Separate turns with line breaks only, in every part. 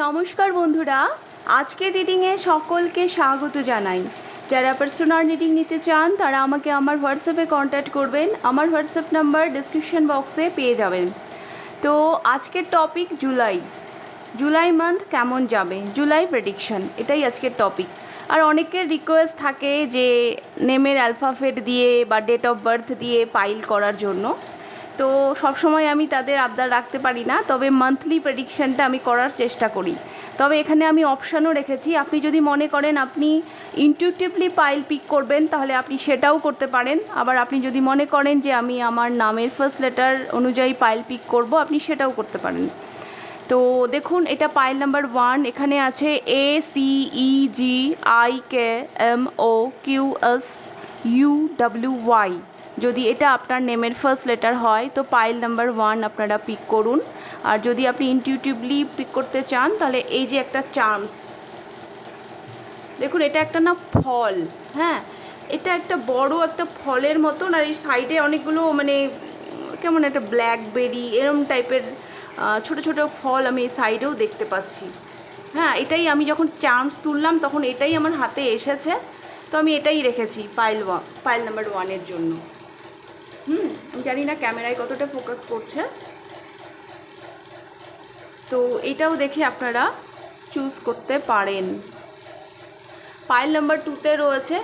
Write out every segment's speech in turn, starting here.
নমস্কার বন্ধুরা, আজকের রিডিংয়ে সকলকে স্বাগত জানাই। যারা পার্সোনাল রিডিং নিতে চান তারা আমাকে আমার হোয়াটসঅ্যাপে কন্ট্যাক্ট করবেন। আমার হোয়াটসঅ্যাপ নাম্বার ডিসক্রিপশন বক্সে পেয়ে যাবেন। তো আজকের টপিক জুলাই মান্থ কেমন যাবে, জুলাই প্রেডিকশন, এটাই আজকের টপিক। আর অনেকের রিকোয়েস্ট থাকে যে নেমের অ্যালফাবেট দিয়ে বা ডেট অফ বার্থ দিয়ে পাইল করার জন্য। তো সবসময় আমি তাদের আবদার রাখতে পারি না, তবে মান্থলি প্রেডিকশানটা আমি করার চেষ্টা করি। তবে এখানে আমি অপশানও রেখেছি, আপনি যদি মনে করেন আপনি ইনটিউটিভলি পাইল পিক করবেন তাহলে আপনি সেটাও করতে পারেন। আবার আপনি যদি মনে করেন যে আমি আমার নামের ফার্স্ট লেটার অনুযায়ী পাইল পিক করব, আপনি সেটাও করতে পারেন। তো দেখুন, এটা পাইল নাম্বার 1। এখানে আছে ACEGIKMOQSUWY। যদি এটা আপনার নেমের ফার্স্ট লেটার হয় তো পাইল নাম্বার 1 আপনারা পিক করুন। আর যদি আপনি ইনটিউটিভলি পিক করতে চান তাহলে এই যে একটা চার্মস, দেখুন এটা একটা না ফল, হ্যাঁ এটা একটা বড় একটা ফলের মতন, আর এই সাইডে অনেকগুলো মানে কেমন একটা ব্ল্যাকবেরি এরম টাইপের ছোট ছোট ফল আমি এই সাইডেও দেখতে পাচ্ছি। হ্যাঁ, এটাই আমি যখন চার্মস তুললাম তখন এটাই আমার হাতে এসেছে, তো আমি এটাই রেখেছি পাইল নাম্বার 1-এর জন্য। আমি জানি না ক্যামেরায় কতটা ফোকাস করছে, তো এটাও দেখে আপনারা চুজ করতে পারেন। পাইল নাম্বার 2-তে রয়েছে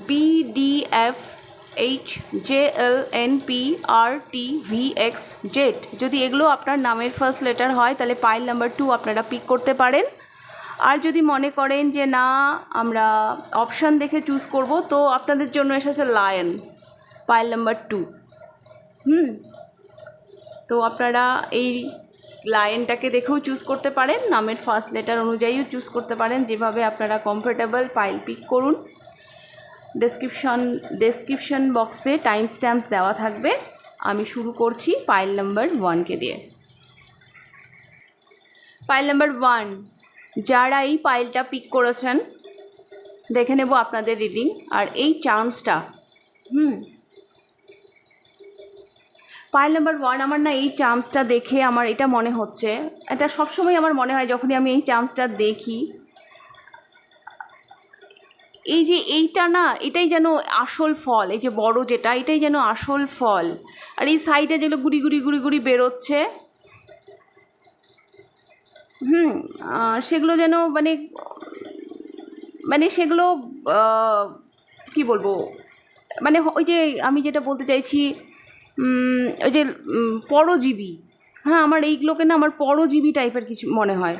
BDFHJLNPRTVXZ। যদি এগুলো আপনার নামের ফার্স্ট লেটার হয় তাহলে পাইল নাম্বার 2 আপনারা পিক করতে পারেন। আর যদি মনে করেন যে না আমরা অপশান দেখে চুজ করব, তো আপনাদের জন্য এসেছে লায়ন, পাইল নাম্বার 2। তো আপনারা এই লাইনটাকে দেখেও চুজ করতে পারেন, নামের ফার্স্ট লেটার অনুযায়ীও চুজ করতে পারেন, যেভাবে আপনারা কমফোর্টেবল পাইল পিক করুন। ডেসক্রিপশন বক্সে টাইম স্ট্যাম্পস দেওয়া থাকবে। আমি শুরু করছি পাইল নাম্বার 1-কে দিয়ে। পাইল নাম্বার 1, যারা এই পাইলটা পিক করেছেন দেখে নেব আপনাদের রিডিং। আর এই চান্সটা পাইল নাম্বার 1, আমার না এই চার্মসটা দেখে আমার এটা মনে হচ্ছে, এটা সবসময় আমার মনে হয় যখনই আমি এই চার্মসটা দেখি, এই যে এইটা না এটাই যেন আসল ফল, এই যে বড় যেটা এটাই যেন আসল ফল। আর এই সাইডে যেগুলো গুড়ি গুড়ি গুড়ি গুড়ি বেরোচ্ছে, সেগুলো যেন মানে মানে সেগুলো কি বলবো, মানে ওই যে আমি যেটা বলতে চাইছি ওই যে পরজীবী, হ্যাঁ আমার এইগুলোকে না আমার পরজীবী টাইপের কিছু মনে হয়।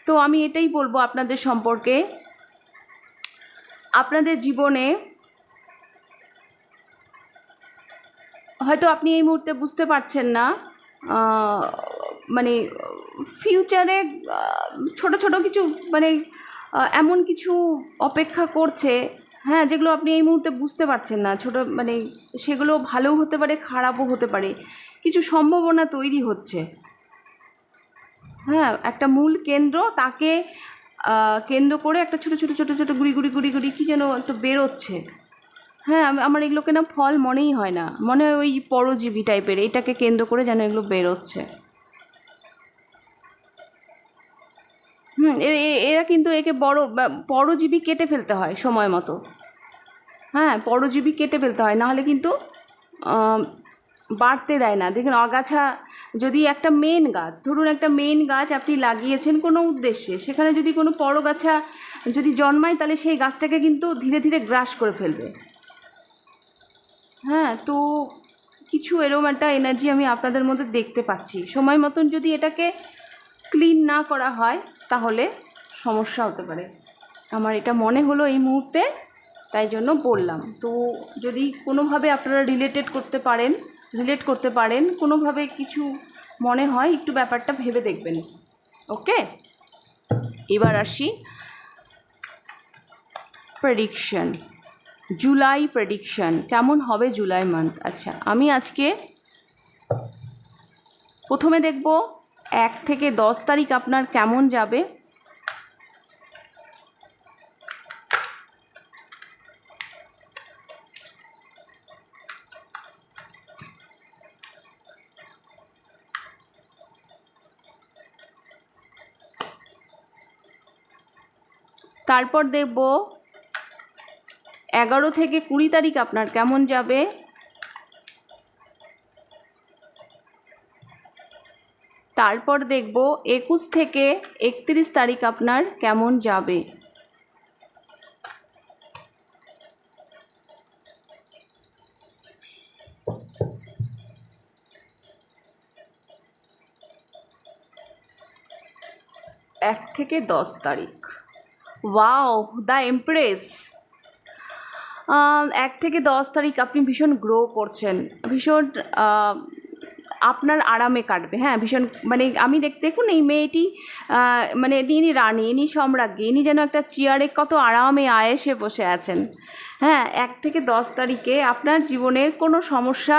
তো আমি এটাই বলবো আপনাদের সম্পর্কে, আপনাদের জীবনে হয়তো আপনি এই মুহূর্তে বুঝতে পারছেন না, মানে ফিউচারে ছোট ছোট কিছু মানে এমন কিছু অপেক্ষা করছে, হ্যাঁ যেগুলো আপনি এই মুহূর্তে বুঝতে পারছেন না। ছোট মানে সেগুলো ভালোও হতে পারে, খারাপও হতে পারে, কিছু সম্ভাবনা তৈরি হচ্ছে। হ্যাঁ, একটা মূল কেন্দ্র, তাকে কেন্দ্র করে একটা ছোটো ছোটো ছোটো ছোটো গুড়ি গুড়ি গুড়ি গুড়ি কী যেন একটা বেরোচ্ছে। হ্যাঁ, আমার এগুলোকে না ফল মনেই হয় না, মনে হয় ওই পরজীবী টাইপের, এটাকে কেন্দ্র করে যেন এগুলো বেরোচ্ছে। এরা কিন্তু একে পরজীবী কেটে ফেলতে হয় সময় মতো। হ্যাঁ, পরজীবী কেটে ফেলতে হয়, নাহলে কিন্তু বাড়তে দেয় না। দেখুন আগাছা, যদি একটা মেন গাছ, ধরুন একটা মেন গাছ আপনি লাগিয়েছেন কোনো উদ্দেশ্যে, সেখানে যদি কোনো পরগাছা যদি জন্মায় তাহলে সেই গাছটাকে কিন্তু ধীরে ধীরে গ্রাস করে ফেলবে। হ্যাঁ, তো কিছু এরকম একটা এনার্জি আমি আপনাদের মধ্যে দেখতে পাচ্ছি। সময় মতন যদি এটাকে ক্লিন না করা হয় তাহলে সমস্যা হতে পারে, আমার এটা মনে হলো এই মুহূর্তে, তাই জন্য বললাম। তো যদি কোনোভাবে আপনারা রিলেট করতে পারেন কোনোভাবে কিছু মনে হয়, একটু ব্যাপারটা ভেবে দেখবেন। ওকে, এবার আসি প্রেডিকশন, জুলাই প্রেডিকশন কেমন হবে জুলাই মান্থ। আচ্ছা, আমি আজকে প্রথমে দেখব 1 থেকে 10 তারিখ আপনার কেমন যাবে। তারপর দেখব 11 থেকে 20 তারিখ আপনার কেমন যাবে। তারপর দেখব 21 থেকে 31 তারিখ আপনার কেমন যাবে। এক থেকে 10 তারিখ, ওয়াও, দ্য এমপ্রেস। 1 থেকে 10 তারিখ আপনি ভীষণ গ্রো করছেন, ভীষণ আপনার আরামে কাটবে। হ্যাঁ, ভীষণ মানে আমি দেখুন এই মেয়েটি মানে ইনি রানী, ইনি সম্রাজ্ঞী, ইনি যেন একটা চেয়ারে কত আরামে আয়েসে বসে আছেন। হ্যাঁ, 1 থেকে 10 তারিখে আপনার জীবনের কোনো সমস্যা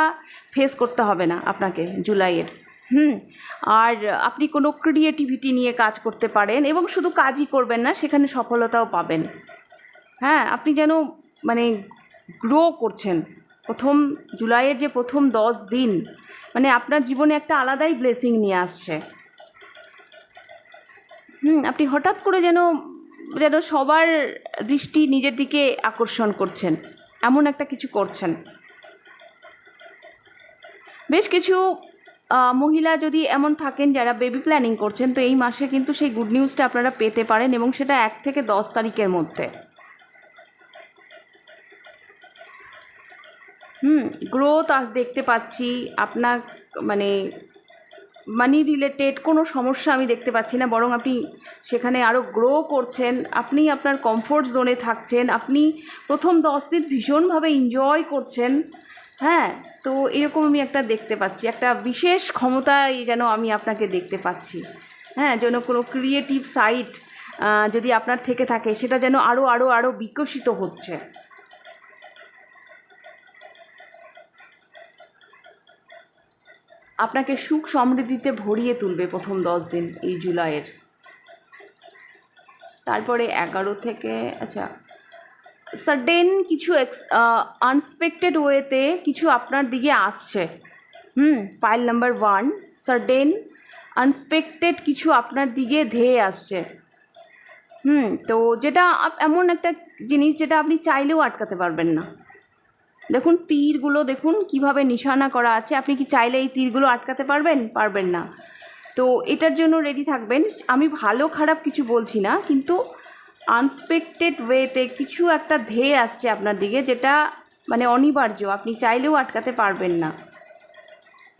ফেস করতে হবে না আপনাকে জুলাইয়ের। আর আপনি কোনো ক্রিয়েটিভিটি নিয়ে কাজ করতে পারেন এবং শুধু কাজই করবেন না, সেখানে সফলতাও পাবেন। হ্যাঁ, আপনি যেন মানে গ্রো করছেন। জুলাইয়ের যে প্রথম 10 দিন মানে আপনার জীবনে একটা আলাদাই ব্লেসিং নিয়ে আসছে। আপনি হঠাৎ করে যেন সবার দৃষ্টি নিজের দিকে আকর্ষণ করছেন, এমন একটা কিছু করছেন। বেশ কিছু মহিলা যদি এমন থাকেন যারা বেবি প্ল্যানিং করছেন, তো এই মাসে কিন্তু সেই গুড নিউজটা আপনারা পেতে পারেন এবং সেটা 1 থেকে 10 তারিখের মধ্যে। গ্রোথ আজ দেখতে পাচ্ছি আপনার, মানে মানি রিলেটেড কোনো সমস্যা আমি দেখতে পাচ্ছি না, বরং আপনি সেখানে আরও গ্রো করছেন। আপনি আপনার কমফোর্ট জোনে থাকছেন, আপনি প্রথম 10 দিন ভীষণভাবে এনজয় করছেন। হ্যাঁ, তো এরকম আমি একটা দেখতে পাচ্ছি, একটা বিশেষ ক্ষমতায় যেন আমি আপনাকে দেখতে পাচ্ছি। হ্যাঁ, যেন কোনো ক্রিয়েটিভ সাইড যদি আপনার থেকে থাকে, সেটা যেন আরও আরও আরও বিকশিত হচ্ছে। আপনাকে সুখ সমৃদ্ধিতে ভরিয়ে তুলবে প্রথম 10 দিন এই জুলাইয়ের। তারপরে 11 থেকে সাডেন কিছু আনএক্সপেক্টেড ওয়েতে কিছু আপনার দিকে আসছে। পাইল নাম্বার 1, সাডেন আনএক্সপেক্টেড কিছু আপনার দিকে ধেয়ে আসছে। তো যেটা এমন একটা জিনিস যেটা আপনি চাইলেও আটকাতে পারবেন না। দেখুন তীরগুলো দেখুন কিভাবে নিশানা করা আছে, আপনি কি চাইলে এই তীরগুলো আটকাতে পারবেন না। তো এটার জন্য রেডি থাকবেন। আমি ভালো খারাপ কিছু বলছি না, কিন্তু আনএক্সপেক্টেড ওয়েতে কিছু একটা ধেয়ে আসছে আপনার দিকে, যেটা মানে অনিবার্য, আপনি চাইলেও আটকাতে পারবেন না।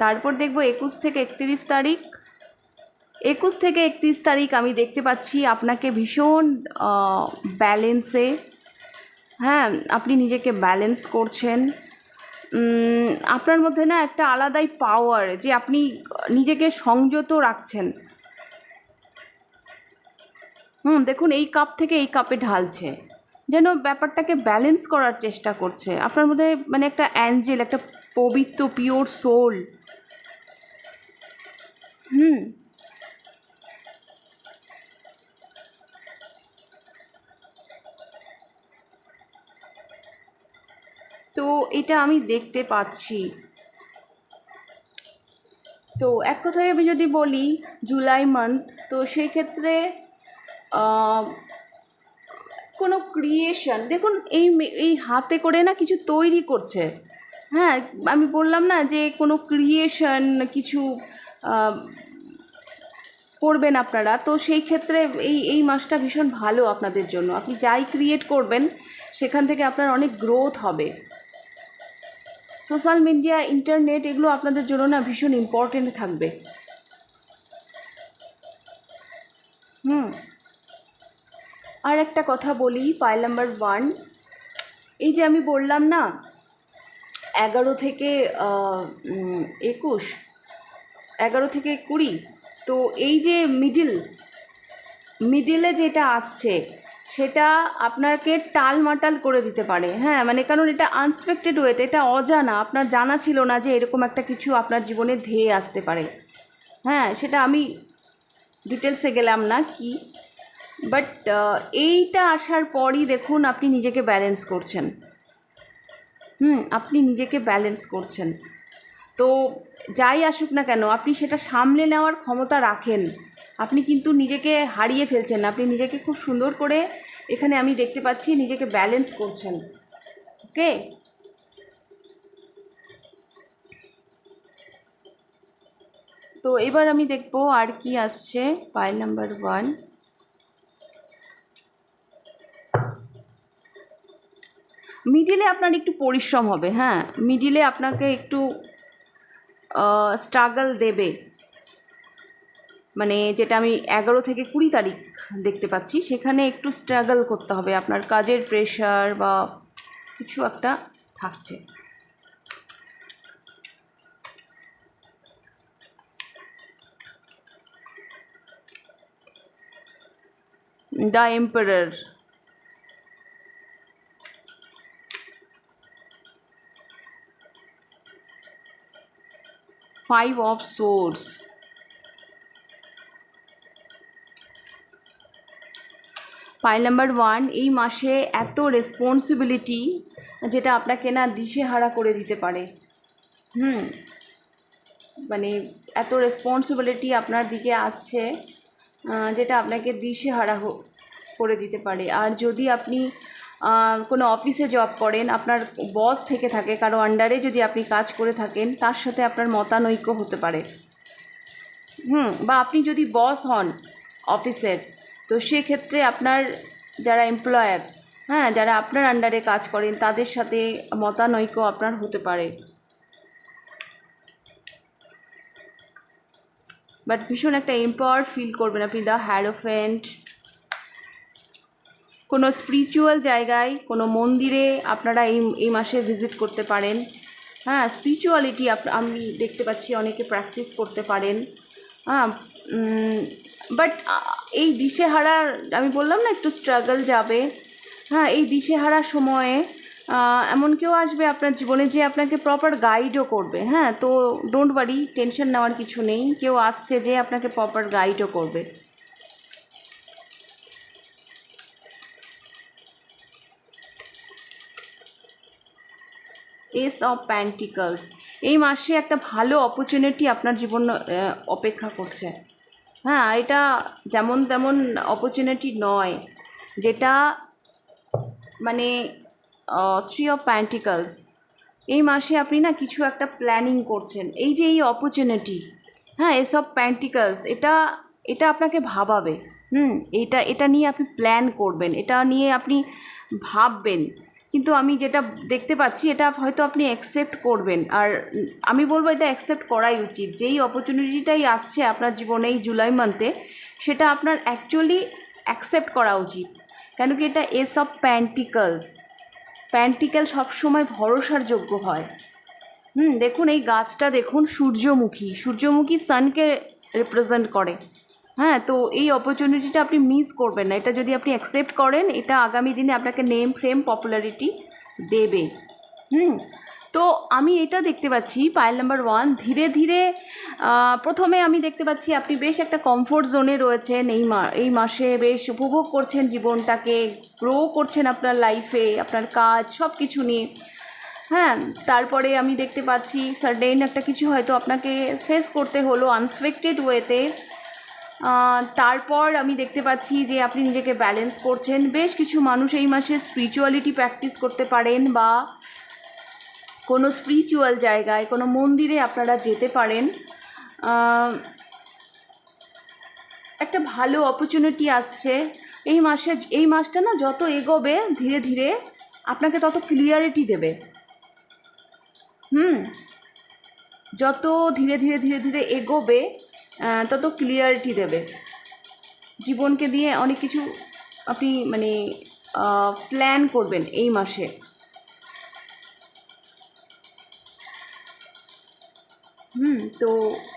তারপর দেখব 21 থেকে 31 তারিখ। 21 থেকে 31 তারিখ আমি দেখতে পাচ্ছি আপনাকে ভীষণ ব্যালেন্সে, হ্যাঁ, আপনি নিজেকে ব্যালেন্স করছেন। আপনার মধ্যে না একটা আলাদাই পাওয়ার, যে আপনি নিজেকে সংযত রাখছেন। দেখুন এই কাপ থেকে এই কাপে ঢালছে, যেন ব্যাপারটাকে ব্যালেন্স করার চেষ্টা করছে। আপনার মধ্যে মানে একটা অ্যাঞ্জেল, একটা পবিত্র পিওর সোল। তো এটা আমি দেখতে পাচ্ছি। তো এক কথায় আমি যদি বলি জুলাই মান্থ, তো সেই ক্ষেত্রে কোনো ক্রিয়েশন দেখুন এই হাতে করে না কিছু তৈরি করছে। হ্যাঁ, আমি বললাম না যে কোনো ক্রিয়েশন কিছু করবেন আপনারা, তো সেই ক্ষেত্রে এই মাসটা ভীষণ ভালো আপনাদের জন্য। আপনি যাই ক্রিয়েট করবেন সেখান থেকে আপনার অনেক গ্রোথ হবে। সোশ্যাল মিডিয়া, ইন্টারনেট এগুলো আপনাদের জন্য না ভীষণ ইম্পর্টেন্ট থাকবে। আর একটা কথা বলি, পাইল নাম্বার 1, এই যে আমি বললাম না 11 থেকে 21, 11 থেকে 20, তো এই যে মিডিলে যেটা আসছে সেটা আপনাকে টালমাটাল করে দিতে পারে। হ্যাঁ, মানে কারণ এটা আনএক্সপেক্টেড ওয়েতে, এটা অজানা, আপনার জানা ছিল না যে এরকম একটা কিছু আপনার জীবনে ধেয়ে আসতে পারে। হ্যাঁ, সেটা আমি ডিটেলসে গেলাম না কি, বাট এইটা আসার পরই দেখুন আপনি নিজেকে ব্যালেন্স করছেন। আপনি নিজেকে ব্যালেন্স করছেন। তো যাই আসুক না কেন আপনি সেটা সামলে নেওয়ার ক্ষমতা রাখেন। আপনি কিন্তু নিজেকে হারিয়ে ফেলছেন না, আপনি নিজেকে খুব সুন্দর করে এখানে আমি দেখতে পাচ্ছি নিজেকে ব্যালেন্স করছেন। ওকে, তো এবার আমি দেখব আর কি আসছে। পাইল নাম্বার 1, মিডিলে আপনার একটু পরিশ্রম হবে। হ্যাঁ, মিডিলে আপনাকে একটু স্ট্রাগল দেবে, মানে যেটা আমি 11 থেকে 20 তারিখ দেখতে পাচ্ছি, সেখানে একটু স্ট্রাগল করতে হবে, আপনার কাজের প্রেশার বা কিছু একটা থাকছে। The emperor, 5 of source, pile number 1, এই মাসে এত রেসপন্সিবিলিটি যেটা আপনাকে না দিশেহারা করে দিতে পারে। মানে এত রেসপন্সিবিলিটি আপনার দিকে আসছে যেটা আপনাকে দিশেহারা করে দিতে পারে। আর যদি আপনি কোনো অফিসে জব করেন, আপনার বস থেকে থাকে, কারো আন্ডারে যদি আপনি কাজ করে থাকেন, তার সাথে আপনার মতানৈক্য হতে পারে। বা আপনি যদি বস হন অফিসের, তো সেক্ষেত্রে আপনার যারা এমপ্লয়ার, যারা আপনার আন্ডারে কাজ করেন, তাদের সাথে মতানৈক্য আপনার হতে পারে। বাট ভীষণ একটা এম্পাওয়ার ফিল করবেন আপনি। দ্য হ্যারোফেন্ট, কোনো স্পিরিচুয়াল জায়গায়, কোনো মন্দিরে আপনারা এই মাসে ভিজিট করতে পারেন। স্পিরিচুয়ালিটি আমি দেখতে পাচ্ছি অনেকে প্র্যাকটিস করতে পারেন। বাট এই দিশেহারার, আমি বললাম না একটু স্ট্রাগল যাবে। এই দিশেহারার সময়ে এমন কেউ আসবে আপনার জীবনে যে আপনাকে প্রপার গাইডও করবে। তো ডোন্ট ওয়ারি, টেনশন নেওয়ার কিছু নেই, কেউ আসছে যে আপনাকে প্রপার গাইডও করবে। এস অফ প্যান্টিকলস, এই মাসে একটা ভালো অপরচুনিটি আপনার জীবন অপেক্ষা করছে। এটা যেমন তেমন অপরচুনিটি নয়, যেটা মানে 3 অফ প্যান্টিকলস, এই মাসে আপনি না কিছু একটা প্ল্যানিং করছেন। এই যে এই অপরচুনিটি, এস অফ প্যান্টিকলস, এটা আপনাকে ভাবাবে। এটা নিয়ে আপনি প্ল্যান করবেন, এটা নিয়ে আপনি ভাববেন। কিন্তু আমি যেটা দেখতে পাচ্ছি, এটা হয়তো আপনি অ্যাকসেপ্ট করবেন। আর আমি বলবো এটা অ্যাকসেপ্ট করাই উচিত। যেই অপরচুনিটিটাই আসছে আপনার জীবনে এই জুলাই মান্থে, সেটা আপনার অ্যাকচুয়ালি অ্যাকসেপ্ট করা উচিত। কেন কি এটা এস অফ প্যান্টিকলস, প্যান্টিকেল সবসময় ভরসার যোগ্য হয়। দেখুন এই গাছটা দেখুন, সূর্যমুখী সানকে রিপ্রেজেন্ট করে। তো এই অপরচুনিটিটা আপনি মিস করবেন না। এটা যদি আপনি অ্যাকসেপ্ট করেন, এটা আগামী দিনে আপনাকে নেম ফেম পপুলারিটি দেবে। তো আমি এটা দেখতে পাচ্ছি পাইল নাম্বার 1, ধীরে ধীরে প্রথমে আমি দেখতে পাচ্ছি আপনি বেশ একটা কমফোর্ট জোনে রয়েছেন। এই মাসে বেশ উপভোগ করছেন জীবনটাকে, গ্রো করছেন আপনার লাইফে, আপনার কাজ সব কিছু নিয়ে। তারপরে আমি দেখতে পাচ্ছি সার্টেন একটা কিছু হয়তো আপনাকে ফেস করতে হলো আনএক্সপেক্টেড ওয়েতে। তারপর আমি দেখতে পাচ্ছি যে আপনি নিজেকে ব্যালেন্স করছেন। বেশ কিছু মানুষ এই মাসে স্পিরিচুয়ালিটি প্র্যাকটিস করতে পারেন, বা কোনো স্পিরিচুয়াল জায়গায়, কোনো মন্দিরে আপনারা যেতে পারেন। একটা ভালো অপরচুনিটি আসছে এই মাসটা না যত এগোবে ধীরে ধীরে আপনাকে তত ক্লিয়ারিটি দেবে। যত ধীরে ধীরে এগোবে তত ক্লিয়ারিটি দেবে। জীবনকে দিয়ে অনেক কিছু আপনি প্ল্যান করবেন এই মাসে। তো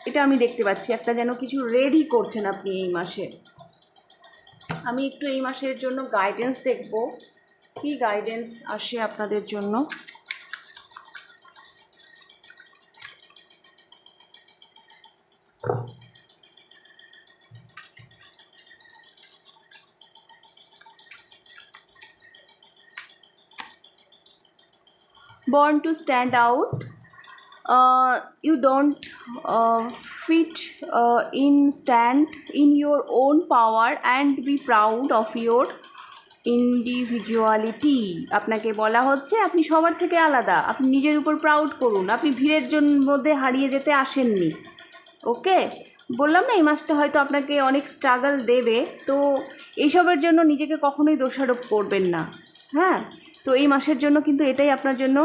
এটা আমি দেখতে পাচ্ছি একটা যেন কিছু রেডি করছেন আপনি এই মাসে। আমি একটু এই মাসের জন্য গাইডেন্স দেখব, কি গাইডেন্স আসে আপনাদের জন্য। Born to stand out, you don't fit stand in your own power and be proud of your individuality আপনাকে বলা হচ্ছে আপনি সবার থেকে আলাদা, আপনি নিজের উপর প্রাউড করুন, আপনি ভিড়ের মধ্যে হারিয়ে যেতে আসেননি। ওকে, বললাম না এই মাসটা হয়তো আপনাকে অনেক স্ট্রাগল দেবে, তো এইসবের জন্য নিজেকে কখনোই দোষারোপ করবেন না। হ্যাঁ, তো এই মাসের জন্য কিন্তু এটাই আপনার জন্য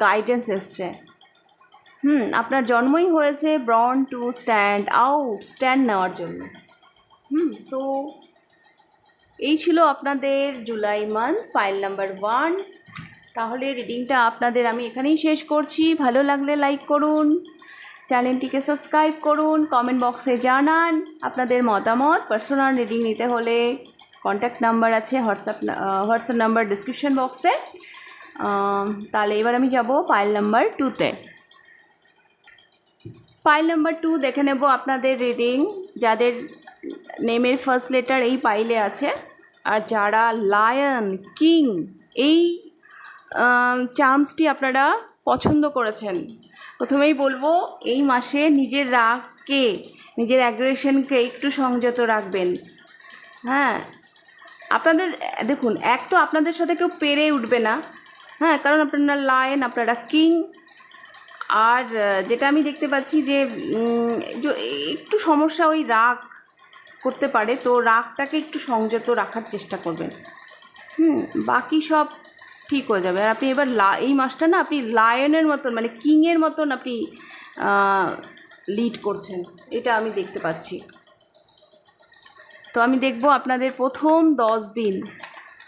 গাইডেন্স এসছে। আপনার জন্মই হয়েছে ব্রন টু স্ট্যান্ড নেওয়ার জন্য। সো এই ছিল আপনাদের জুলাই মান্থ ফাইল নাম্বার 1। তাহলে রিডিংটা আপনাদের আমি এখানেই শেষ করছি। ভালো লাগলে লাইক করুন, চ্যানেলটিকে সাবস্ক্রাইব করুন, কমেন্ট বক্সে জানান আপনাদের মতামত। পার্সোনাল রিডিং নিতে হলে কন্ট্যাক্ট নাম্বার আছে হোয়াটসঅ্যাপ নাম্বার ডিসক্রিপশন বক্সে। তাহলে এবার আমি যাব পাইল নাম্বার 2তে। পাইল নাম্বার 2 দেখে নেব আপনাদের রিডিং, যাদের নেমের ফার্স্ট লেটার এই পাইলে আছে আর যারা লায়ন কিং এই চার্মসটি আপনারা পছন্দ করেছেন। প্রথমেই বলবো এই মাসে নিজের রাগকে, নিজের অ্যাগ্রেশনকে একটু সংযত রাখবেন। হ্যাঁ, আপনাদের দেখুন, এক তো আপনাদের সাথে কেউ পেরে উঠবে না। হ্যাঁ, কারণ আপনারা লায়ন, আপনারা কিং। আর যেটা আমি দেখতে পাচ্ছি যে একটু সমস্যা ওই রাগ করতে পারে, তো রাগটাকে একটু সংযত রাখার চেষ্টা করবেন। বাকি সব ঠিক হয়ে যাবে। আর আপনি এবার এই মাসটা না আপনি লায়নের মতন মানে কিংয়ের মতন আপনি লিড করছেন, এটা আমি দেখতে পাচ্ছি। তো আমি দেখব আপনাদের প্রথম 10 দিন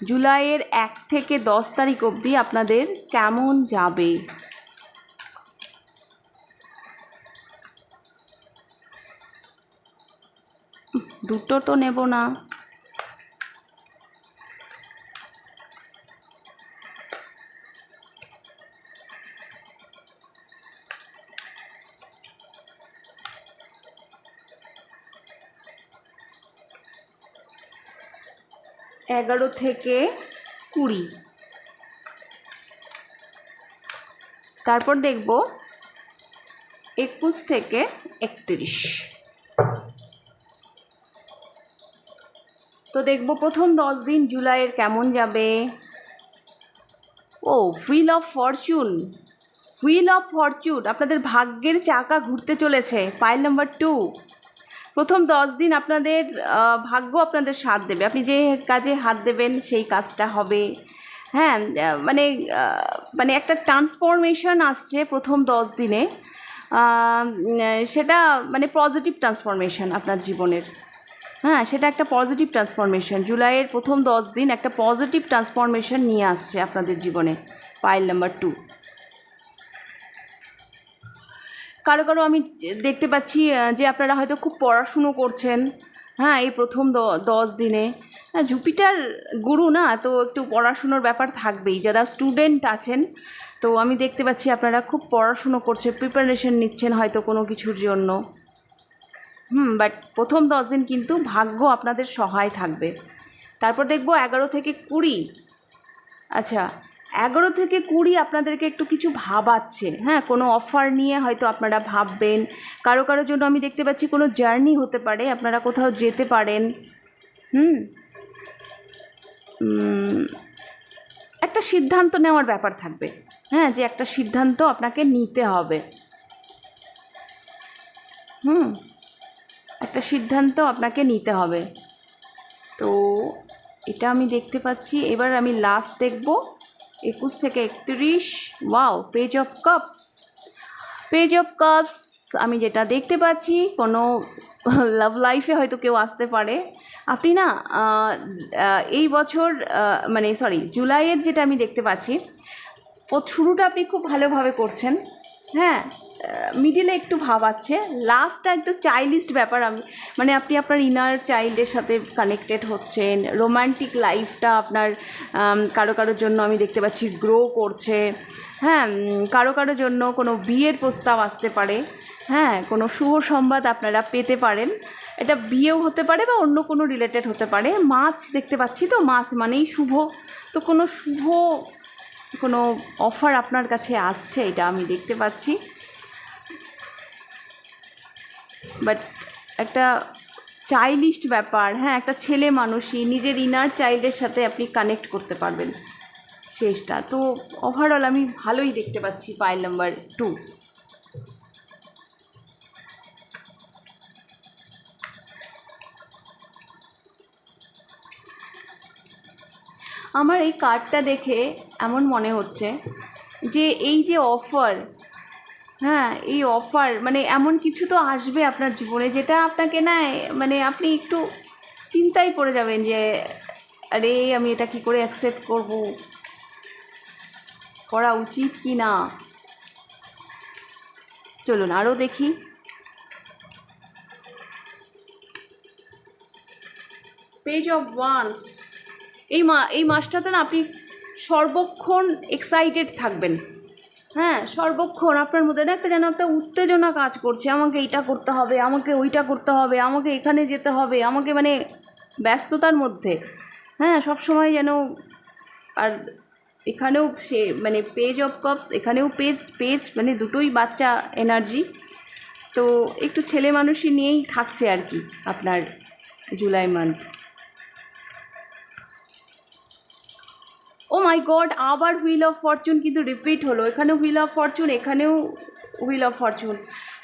জুলাইয়ের 1 থেকে 10 তারিখ অবধি আপনাদের কেমন যাবে। দুটো তো নেব না, এগারো থেকে 20, তারপর দেখব 21 থেকে 31। তো দেখব প্রথম 10 দিন জুলাইয়ের কেমন যাবে। হুইল অফ ফরচুন আপনাদের ভাগ্যের চাকা ঘুরতে চলেছে। পাইল নাম্বার 2, প্রথম 10 দিন আপনাদের ভাগ্য আপনাদের সাথ দেবে। আপনি যে কাজে হাত দেবেন সেই কাজটা হবে। হ্যাঁ, মানে একটা ট্রান্সফরমেশন আসছে প্রথম 10 দিনে, সেটা মানে পজিটিভ ট্রান্সফরমেশন আপনার জীবনের। হ্যাঁ, সেটা একটা পজিটিভ ট্রান্সফরমেশন। জুলাইয়ের প্রথম 10 দিন একটা পজিটিভ ট্রান্সফরমেশন নিয়ে আসছে আপনাদের জীবনে। পাইল নাম্বার 2, কারো কারো আমি দেখতে পাচ্ছি যে আপনারা হয়তো খুব পড়াশুনো করছেন। হ্যাঁ, এই প্রথম 10 দিনে জুপিটার গুরু না, তো একটু পড়াশুনোর ব্যাপার থাকবেই। যারা স্টুডেন্ট আছেন, তো আমি দেখতে পাচ্ছি আপনারা খুব পড়াশুনো করছেন, প্রিপারেশন নিচ্ছেন হয়তো কোনো কিছুর জন্য। বাট প্রথম 10 দিন কিন্তু ভাগ্য আপনাদের সহায় থাকবে। তারপর দেখব 11 থেকে 20। আচ্ছা, 11 থেকে 20 আপনাদেরকে একটু কিছু ভাবাচ্ছে। হ্যাঁ, কোনো অফার নিয়ে হয়তো আপনারা ভাববেন। কারো কারোর জন্য আমি দেখতে পাচ্ছি কোনো জার্নি হতে পারে, আপনারা কোথাও যেতে পারেন। একটা সিদ্ধান্ত নেওয়ার ব্যাপার থাকবে। হ্যাঁ, যে একটা সিদ্ধান্ত আপনাকে নিতে হবে। একটা সিদ্ধান্ত আপনাকে নিতে হবে। তো এটা আমি দেখতে পাচ্ছি। এবার আমি লাস্ট দেখব 21 থেকে 31। Wow, page of cups. আমি যেটা দেখতে পাচ্ছি, কোনো লাভ লাইফে হয়তো কেউ আসতে পারে। আপনি না এই বছর জুলাইয়ের যেটা আমি দেখতে পাচ্ছি, শুরুটা আপনি খুব ভালোভাবে করছেন। হ্যাঁ, মিডিলে একটু ভাবাচ্ছে, লাস্টটা একটু চাইল্ডিশ ব্যাপার। আপনি আপনার ইনার চাইল্ডের সাথে কানেক্টেড হচ্ছেন। রোম্যান্টিক লাইফটা আপনার কারোর জন্য আমি দেখতে পাচ্ছি গ্রো করছে। হ্যাঁ, কারোর জন্য কোনো বিয়ের প্রস্তাব আসতে পারে। হ্যাঁ, কোনো শুভ সংবাদ আপনারা পেতে পারেন। এটা বিয়েও হতে পারে বা অন্য কোনো রিলেটেড হতে পারে। মাছ দেখতে পাচ্ছি, তো মাছ মানেই শুভ। তো কোনো অফার আপনার কাছে আসছে, এটা আমি দেখতে পাচ্ছি। বাট একটা চাইল্ডিশ ব্যাপার, হ্যাঁ, একটা ছেলে মানুষই নিজের ইনার চাইল্ডের সাথে আপনি কানেক্ট করতে পারবেন শেষটা। তো ওভারঅল আমি ভালোই দেখতে পাচ্ছি পাইল নাম্বার 2। আমার এই কার্ডটা দেখে এমন মনে হচ্ছে যে এই যে অফার, হ্যাঁ, এই অফার মানে এমন কিছু তো আসবে আপনার জীবনে যেটা আপনাকে না মানে আপনি একটু চিন্তায় পড়ে যাবেন যে আরে আমি এটা কি করে অ্যাকসেপ্ট করব, করা উচিত কি না। চলুন আরও দেখি। Page of wands. এই মাসটাতে না আপনি সর্বক্ষণ এক্সাইটেড থাকবেন, হ্যাঁ, সর্বক্ষণ আপনার মধ্যে না একটা যেন একটা উত্তেজনা কাজ করছে, আমাকে এইটা করতে হবে, আমাকে ওইটা করতে হবে, আমাকে এখানে যেতে হবে, আমাকে মানে ব্যস্ততার মধ্যে, হ্যাঁ, সব সময় যেন। আর এখানেও সে মানে পেজ অফ কাপস, এখানেও পেজ মানে দুটোই বাচ্চা এনার্জি। তো একটু ছেলে মানুষই নিয়েই থাকছে আর কি আপনার জুলাই মান্থ। ও মাই গড, আবার হুইল অফ ফরচুন কিন্তু রিপিট হলো, এখানেও হুইল অফ ফরচুন, এখানেও হুইল অফ ফরচুন।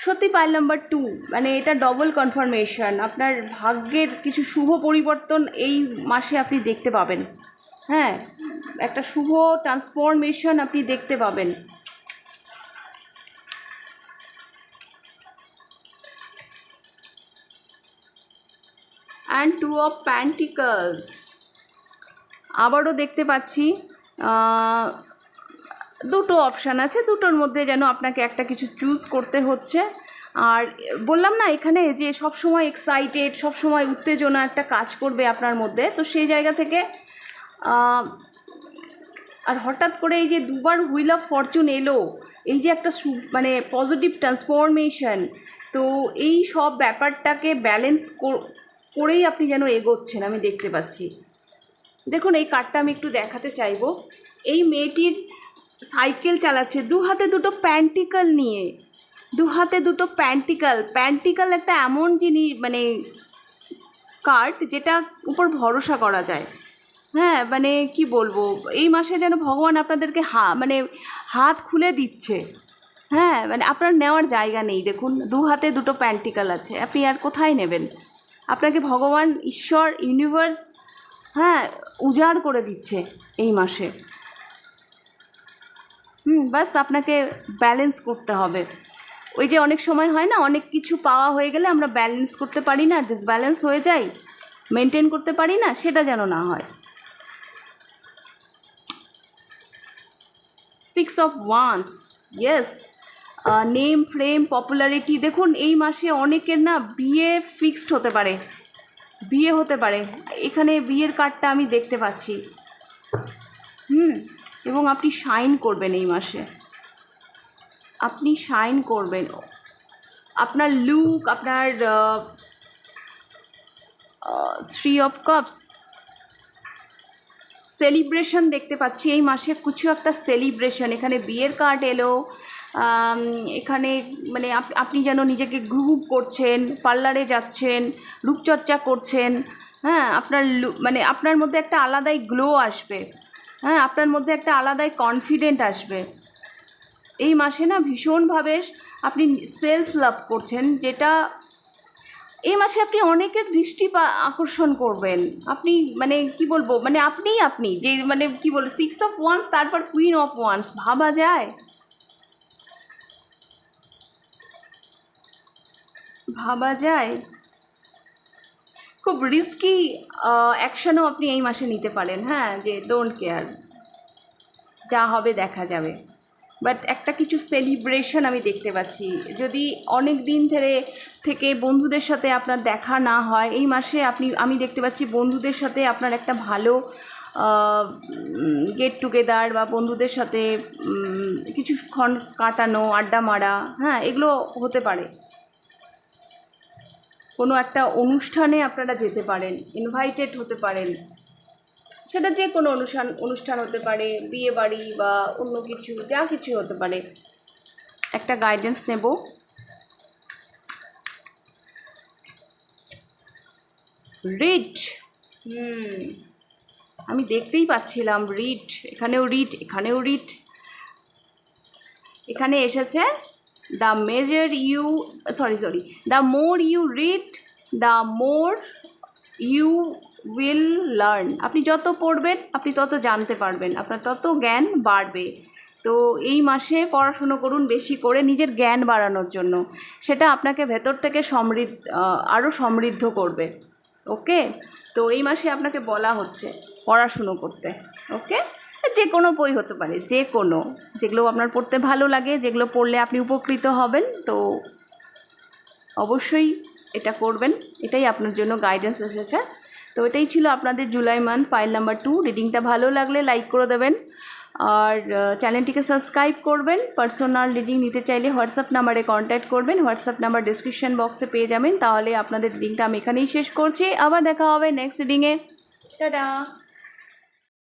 সত্যি পাইল নাম্বার 2, মানে এটা ডবল কনফার্মেশন, আপনার ভাগ্যের কিছু শুভ পরিবর্তন এই মাসে আপনি দেখতে পাবেন, হ্যাঁ, একটা শুভ ট্রান্সফরমেশন আপনি দেখতে পাবেন। অ্যান্ড 2 অফ প্যান্টিকলস আবারও দেখতে পাচ্ছি। দুটো অপশান আছে, দুটোর মধ্যে যেন আপনাকে একটা কিছু চুজ করতে হচ্ছে। আর বললাম না এখানে যে সব সময় এক্সাইটেড, সব সময় উত্তেজনা একটা কাজ করবে আপনার মধ্যে, তো সেই জায়গা থেকে আর হঠাৎ করে এই যে দুবার হুইল অফ ফরচুন এলো, এই যে একটা মানে পজিটিভ ট্রান্সফরমেশন, তো এই সব ব্যাপারটাকে ব্যালেন্স করেই আপনি যেন এগোচ্ছেন আমি দেখতে পাচ্ছি। দেখুন এই কার্ডটা আমি একটু দেখাতে চাইবো। এই মেয়েটির সাইকেল চালাচ্ছে, দু হাতে দুটো প্যান্টিকল নিয়ে, দু হাতে দুটো প্যান্টিকল একটা এমন জিনিস মানে কার্ড যেটা উপর ভরসা করা যায়, হ্যাঁ, মানে কি বলবো, এই মাসে যেন ভগবান আপনাদেরকে মানে হাত খুলে দিচ্ছে, হ্যাঁ, মানে আপনার নেওয়ার জায়গা নেই। দেখুন দু হাতে দুটো প্যান্টিকল আছে, আপনি আর কোথায় নেবেন? আপনাকে ভগবান, ঈশ্বর, ইউনিভার্স, হ্যাঁ, উজাড় করে দিচ্ছে এই মাসে। বাস আপনাকে ব্যালেন্স করতে হবে। ওই যে অনেক সময় হয় না, অনেক কিছু পাওয়া হয়ে গেলে আমরা ব্যালেন্স করতে পারি না, ডিসব্যালেন্স হয়ে যাই, মেনটেন করতে পারি না, সেটা যেন না হয়। 6 of wands, yes, name, frame, popularity. দেখুন এই মাসে অনেকের না বিয়ে ফিক্সড হতে পারে, বিয়ে হতে পারে, এখানে বিয়ের কার্ডটা আমি দেখতে পাচ্ছি। এবং আপনি শাইন করবেন এই মাসে, আপনি শাইন করবেন, আপনার লুক, আপনার 3 অফ কাপস, সেলিব্রেশন দেখতে পাচ্ছি এই মাসে, কিছু একটা সেলিব্রেশন। এখানে বিয়ের কার্ড এলো, এখানে মানে আপনি যেন নিজেকে গ্রুপ করছেন, পার্লারে যাচ্ছেন, রূপচর্চা করছেন, হ্যাঁ, আপনার মানে আপনার মধ্যে একটা আলাদাই গ্লো আসবে, হ্যাঁ, আপনার মধ্যে একটা আলাদাই কনফিডেন্ট আসবে এই মাসে না। ভীষণভাবে আপনি সেলফ লাভ করছেন, যেটা এই মাসে আপনি অনেকের দৃষ্টি আকর্ষণ করবেন। আপনি মানে কি বলবো, মানে আপনি যে মানে কি বলবো, 6 অফ ওয়ান্স তারপর কুইন অফ ওয়ান্স, ভাবা যায়? ভাবা যায়? খুব রিস্কি অ্যাকশনও আপনি এই মাসে নিতে পারেন, হ্যাঁ, যে ডোন্ট কেয়ার, যা হবে দেখা যাবে। বাট একটা কিছু সেলিব্রেশন আমি দেখতে পাচ্ছি। যদি অনেক দিন থেকে বন্ধুদের সাথে আপনার দেখা না হয়, এই মাসে আমি দেখতে পাচ্ছি বন্ধুদের সাথে আপনার একটা ভালো গেট টুগেদার, বা বন্ধুদের সাথে কিছুক্ষণ কাটানো, আড্ডা মারা, হ্যাঁ, এগুলো হতে পারে। কোনো একটা অনুষ্ঠানে আপনারা যেতে পারেন, ইনভাইটেড হতে পারেন, সেটা যে কোনো অনুষ্ঠান হতে পারে, বিয়ে বাড়ি বা অন্য কিছু, যা কিছু হতে পারে। একটা গাইডেন্স নেব। রিড, আমি দেখতেই পাচ্ছিলাম রিড, এখানেও রিড, এখানেও রিড। এখানে এসেছে the measure you, sorry, the more you read the more you will learn. আপনি যত পড়বেন আপনি তত জানতে পারবেন, আপনার তত জ্ঞান বাড়বে। তো এই মাসে পড়াশুনো করুন বেশি করে নিজের জ্ঞান বাড়ানোর জন্য, সেটা আপনাকে ভেতর থেকে আরও সমৃদ্ধ করবে। ওকে, তো এই মাসে আপনাকে বলা হচ্ছে পড়াশুনো করতে। ওকে, যে কোনো বই হতে পারে, যে কোনো, যেগুলো আপনার পড়তে ভালো লাগে, যেগুলো পড়লে আপনি উপকৃত হবেন, তো অবশ্যই এটা করবেন। এটাই আপনার জন্য গাইডেন্স এসেছে। তো এটাই ছিল আপনাদের জুলাই মান্থ ফাইল নাম্বার 2। রিডিংটা ভালো লাগলে লাইক করে দেবেন, আর চ্যানেলটিকে সাবস্ক্রাইব করবেন। পার্সোনাল রিডিং নিতে চাইলে হোয়াটসঅ্যাপ নাম্বারে কন্ট্যাক্ট করবেন, হোয়াটসঅ্যাপ নাম্বার ডিসক্রিপশন বক্সে পেয়ে যাবেন। তাহলে আপনাদের রিডিংটা আমি এখানেই শেষ করছি, আবার দেখা হবে নেক্সট রিডিংয়ে। টাটা।